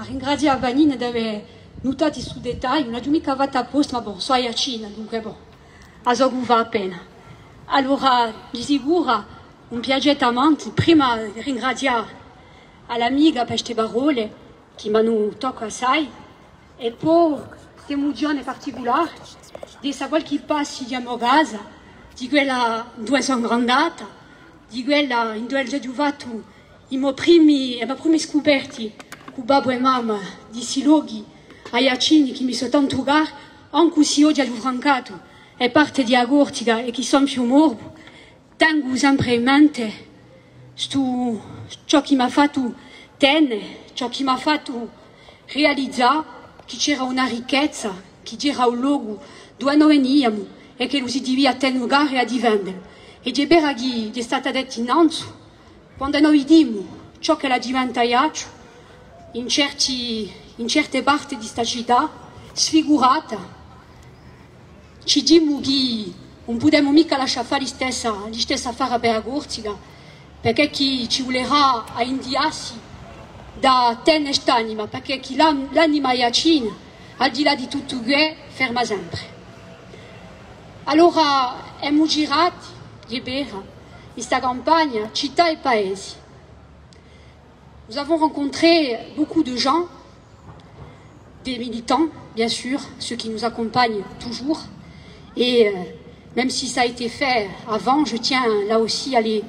ringraziare Vanina di aver notato questo dettaglio, non ho mica fatto apposta, ma bon, so a Cina, dunque bon, a so va appena. Allora, di sicuro, un piacere amante, prima ringraziare all'amica per queste parole che mi hanno toccato assai, e poi questa emozione particolare di sapere che passi di mia casa, di quella dove sono grandata, di quella in cui ho già fatto i miei primi scoperti con babbo e mamma di questi luoghi a Iacini che mi sono tanto cari, anche se oggi ho francato e parte di Agortica e che sono più morbo, tengo sempre in mente ciò che mi ha fatto tenere, ciò che mi ha fatto realizzare che c'era una ricchezza, che c'era un luogo dove noi veniamo e che lo si divide a tenere e a difendere. E di vera che è stata detta innanzi, quando noi vediamo ciò che la diventa Iaccio, in certe parti di questa città, sfigurata, ci diciamo che non possiamo mica lasciare fare gli stessi affari per Agortica, perché chi ci volerà a indiarsi da tenere quest'anima, perché chi l'anima Iacina, al di là di tutto che ferma sempre. Allora, abbiamo girato, di vera, in questa campagna, città et paesi. Nous avons rencontré beaucoup de gens, des militants, bien sûr, ceux qui nous accompagnent toujours. Et même si ça a été fait avant, je tiens là aussi à les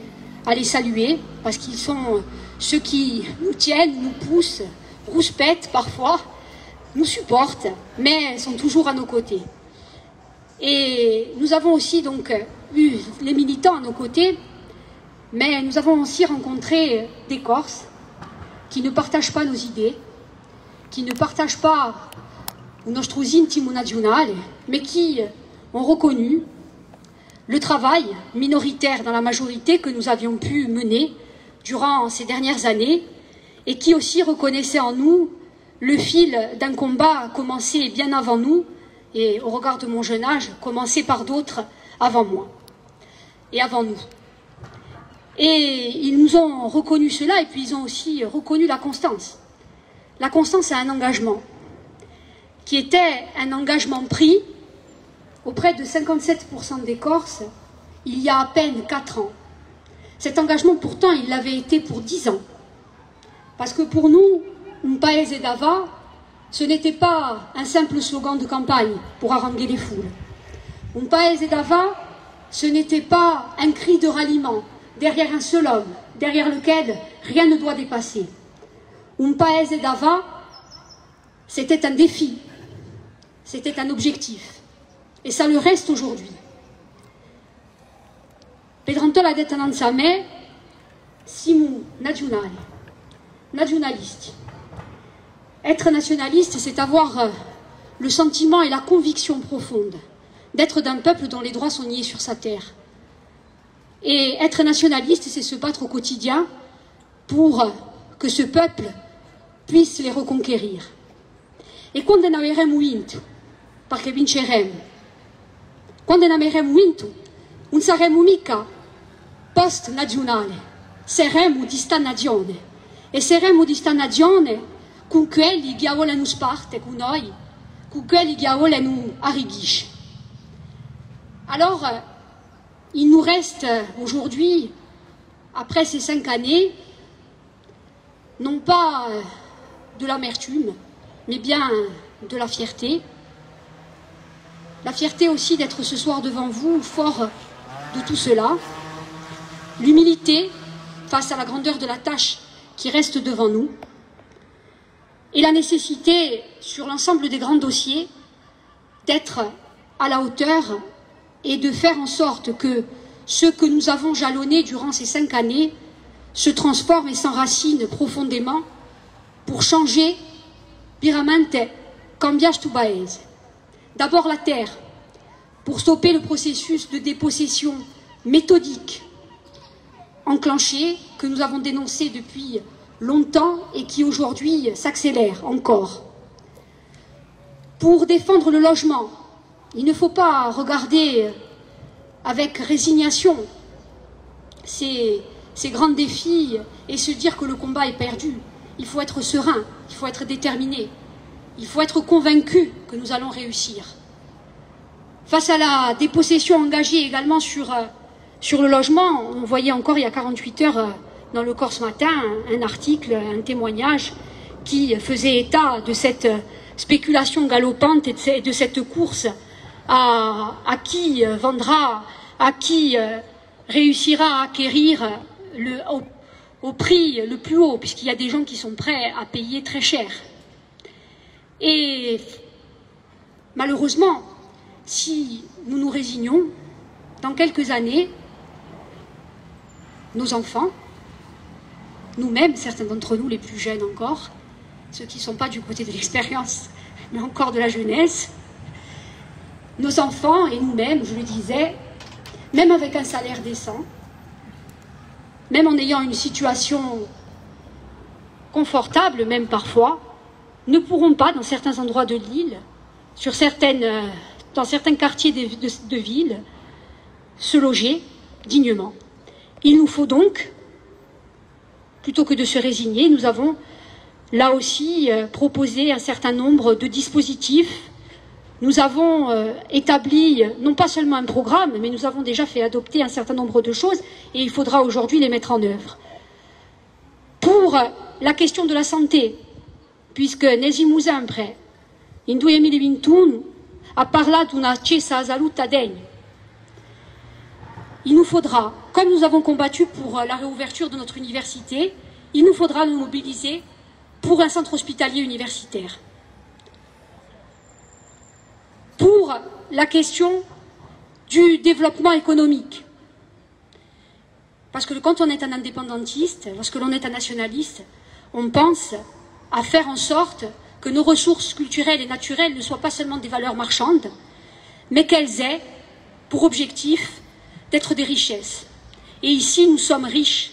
saluer, parce qu'ils sont ceux qui nous tiennent, nous poussent, rouspètent parfois, nous supportent, mais sont toujours à nos côtés. Et nous avons aussi donc eu les militants à nos côtés, mais nous avons aussi rencontré des Corses qui ne partagent pas nos idées, qui ne partagent pas nostro intimo nazionale, mais qui ont reconnu le travail minoritaire dans la majorité que nous avions pu mener durant ces dernières années et qui aussi reconnaissaient en nous le fil d'un combat commencé bien avant nous et au regard de mon jeune âge, commencé par d'autres avant moi et avant nous. Et ils nous ont reconnu cela et puis ils ont aussi reconnu la constance. La constance est un engagement qui était un engagement pris auprès de 57% des Corses il y a à peine 4 ans. Cet engagement pourtant il l'avait été pour 10 ans. Parce que pour nous, un paese d'ava, ce n'était pas un simple slogan de campagne pour haranguer les foules. Un paese d'ava, ce n'était pas un cri de ralliement derrière un seul homme, derrière lequel rien ne doit dépasser. Un paese d'ava, c'était un défi, c'était un objectif. Et ça le reste aujourd'hui. Pedranto l'ha detto a me, siamo nationalisti. Être nationaliste, c'est avoir le sentiment et la conviction profonde d'être d'un peuple dont les droits sont niés sur sa terre. Et être nationaliste, c'est se battre au quotidien pour que ce peuple puisse les reconquérir. E quando ne avremo vinto, perché vinceremo, quando ne avremo vinto, non saremo mica post-nazionale, saremo di sta nazione. E saremo di sta nazione con quelli che vogliono parte con noi, con quelli che vogliono arricchire. Alors, il nous reste aujourd'hui, après ces 5 années, non pas de l'amertume, mais bien de la fierté. La fierté aussi d'être ce soir devant vous, fort de tout cela. L'humilité face à la grandeur de la tâche qui reste devant nous. Et la nécessité, sur l'ensemble des grands dossiers, d'être à la hauteur et de faire en sorte que ce que nous avons jalonné durant ces 5 années se transforme et s'enracine profondément pour changer viramente, cambiare tu paese. D'abord la terre, pour stopper le processus de dépossession méthodique, enclenché, que nous avons dénoncé depuis longtemps et qui aujourd'hui s'accélère encore. Pour défendre le logement, il ne faut pas regarder avec résignation ces grands défis et se dire que le combat est perdu. il faut être serein, il faut être déterminé, il faut être convaincu que nous allons réussir. Face à la dépossession engagée également sur le logement, on voyait encore il y a 48 heures dans le Corse Matin un article, un témoignage qui faisait état de cette spéculation galopante et de cette course à qui vendra, à qui réussira à acquérir au prix le plus haut, puisqu'il y a des gens qui sont prêts à payer très cher. Et malheureusement, si nous nous résignons, dans quelques années, nos enfants, nous-mêmes, certains d'entre nous, les plus jeunes encore, ceux qui ne sont pas du côté de l'expérience, mais encore de la jeunesse, nos enfants et nous-mêmes, je le disais, même avec un salaire décent, même en ayant une situation confortable, même parfois, ne pourront pas, dans certains endroits de l'île, dans certains quartiers de ville, se loger dignement. Il nous faut donc, plutôt que de se résigner, nous avons là aussi proposé un certain nombre de dispositifs. Nous avons établi non pas seulement un programme, mais nous avons déjà fait adopter un certain nombre de choses et il faudra aujourd'hui les mettre en œuvre. Pour la question de la santé, puisque Nesimo sempre, in 2021, a parlato d'un accesa à salute degne. Il nous faudra, comme nous avons combattu pour la réouverture de notre université, il nous faudra nous mobiliser pour un centre hospitalier universitaire. Pour la question du développement économique. Parce que quand on est un indépendantiste, lorsque l'on est un nationaliste, on pense à faire en sorte que nos ressources culturelles et naturelles ne soient pas seulement des valeurs marchandes, mais qu'elles aient pour objectif d'être des richesses. Et ici, nous sommes riches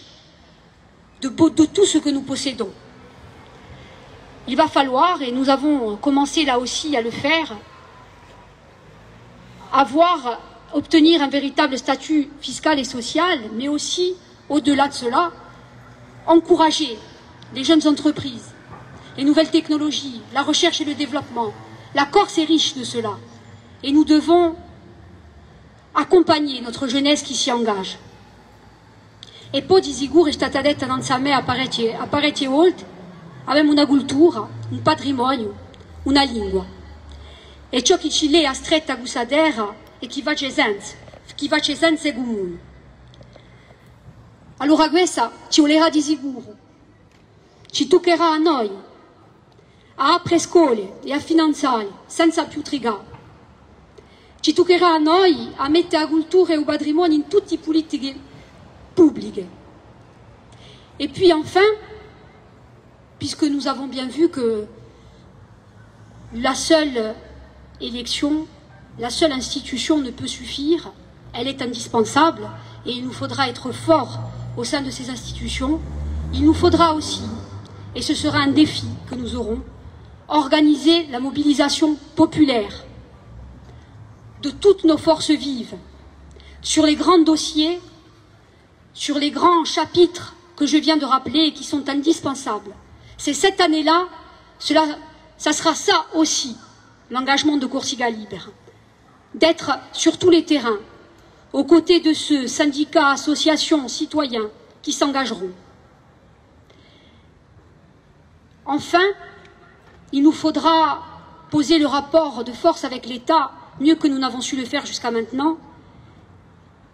de tout ce que nous possédons. Il va falloir, et nous avons commencé là aussi à le faire, obtenir un véritable statut fiscal et social, mais aussi, au-delà de cela, encourager les jeunes entreprises, les nouvelles technologies, la recherche et le développement. La Corse est riche de cela. Et nous devons accompagner notre jeunesse qui s'y engage. E poi di sicuro è stata detta non sa me a parecchie volte, abbiamo una cultura, un patrimonio, una lingua. E ciò che ci lega stretta a questa terra e che fa senza è comune. Allora questa ci volerà di sicuro, ci toccherà a noi, a aprire scuole e a finanziare senza più trigare. Ci toccherà a noi a mettere la cultura e il patrimonio in tutte le politiche pubbliche. Et puis enfin, puisque nous avons bien vu que la seule élection, la seule institution ne peut suffire, elle est indispensable et il nous faudra être forts au sein de ces institutions. Il nous faudra aussi, et ce sera un défi que nous aurons, organiser la mobilisation populaire de toutes nos forces vives sur les grands dossiers, sur les grands chapitres que je viens de rappeler et qui sont indispensables. C'est cette année-là, ça sera ça aussi, l'engagement de Corsica Libre, d'être sur tous les terrains, aux côtés de ceux, syndicats, associations, citoyens, qui s'engageront. Enfin, il nous faudra poser le rapport de force avec l'État, mieux que nous n'avons su le faire jusqu'à maintenant,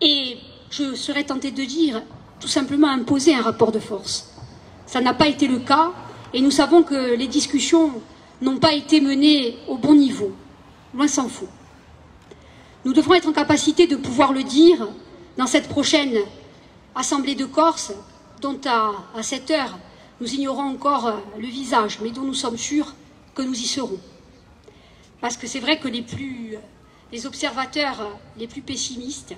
et je serais tentée de dire, tout simplement imposer un rapport de force. Ça n'a pas été le cas, et nous savons que les discussions n'ont pas été menées au bon niveau, loin s'en faut. Nous devrons être en capacité de pouvoir le dire dans cette prochaine Assemblée de Corse, dont à 7 heures, nous ignorons encore le visage, mais dont nous sommes sûrs que nous y serons. Parce que c'est vrai que les observateurs les plus pessimistes,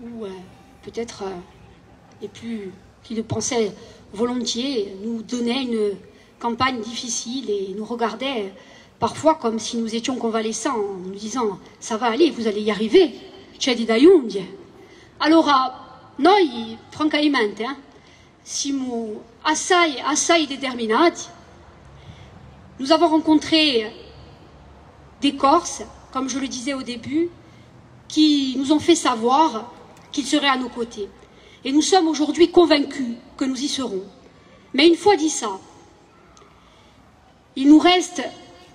ou peut-être qui le pensaient volontiers, nous donnaient une campagne difficile et nous regardaient parfois comme si nous étions convalescents, en nous disant « ça va aller, vous allez y arriver, c'è di da giungere ». Allora, noi, francamente, siamo assai determinati. Nous avons rencontré des Corses, comme je le disais au début, qui nous ont fait savoir qu'ils seraient à nos côtés. Et nous sommes aujourd'hui convaincus que nous y serons. Mais une fois dit ça, il nous reste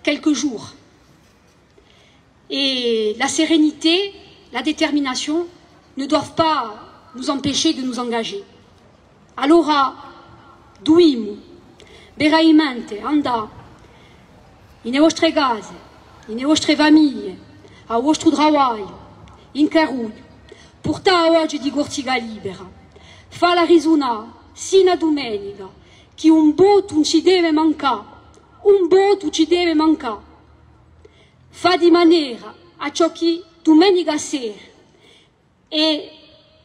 quelques jours. Et la sérénité, la détermination ne doivent pas nous empêcher de nous engager. Allora, dobbiamo veramente andare nelle vostre case, nelle vostre famiglie, al vostro lavoro, in carruglio, portare oggi di Corsica Libera, farla risuonare sino a domenica, che un voto non ci deve mancare, un voto ci deve mancare. Fa di maniera a ciò che domenica sera e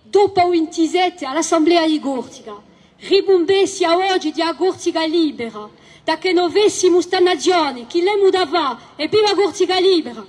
dopo il 27 all'Assemblea di Corsica ribombessi a oggi di Corsica Libera, da che noi avessimo sta nazione, che l'emo da va e viva Corsica Libera.